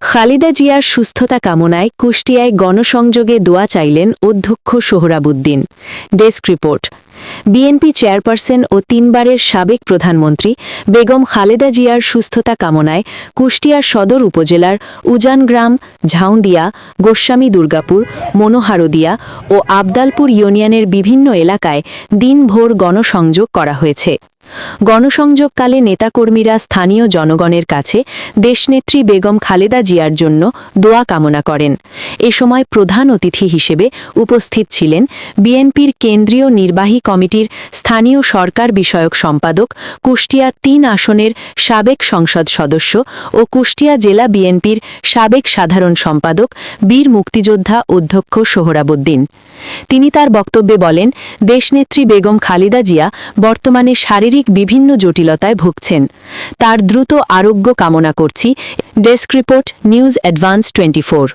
খালেদা জিয়ার সুস্থতা কামনায় কুষ্টিয়ায় গণসংযোগে দোয়া চাইলেন অধ্যক্ষ Sohrabuddin. Desk report. BNP chairperson ও তিনবারের সাবেক প্রধানমন্ত্রী বেগম খালেদা জিয়ার সুস্থতা কামনায় কুষ্টিয়ার সদর উপজেলার উজানগ্রাম, ঝাউন্দিয়া, গোস্বামী দুর্গাপুর, মনোহারদিয়া ও আবদালপুর ইউনিয়নের বিভিন্ন এলাকায় দিনভর গণসংযোগ করা হয়েছে। গণসংযোগকালে নেতাকর্মীরা স্থানীয় জনগণের কাছে দেশনেত্রী বেগম খালেদা জিয়ার জন্য দোয়া কামনা করেন। এ সময় প্রধান অতিথি হিসেবে উপস্থিত ছিলেন বিএনপির কেন্দ্রীয় নির্বাহী কমিটির স্থানীয় সরকার বিষয়ক সম্পাদক, কুষ্টিয়া ৩ আসনের সাবেক সংসদ সদস্য ও কুষ্টিয়া জেলা বিএনপির সাবেক সাধারণ সম্পাদক, বীর মুক্তিযোদ্ধা অধ্যক্ষ সোহরাবুদ্দিন। তিনি তার বক্তব্যে বলেন, দেশনেত্রী বেগম খালেদা জিয়া বর্তমানে শারীরিক বিভিন্ন জটিলতায় ভুগছেন। তার দ্রুত আরোগ্য কামনা করছি। Desk report, news advance 24।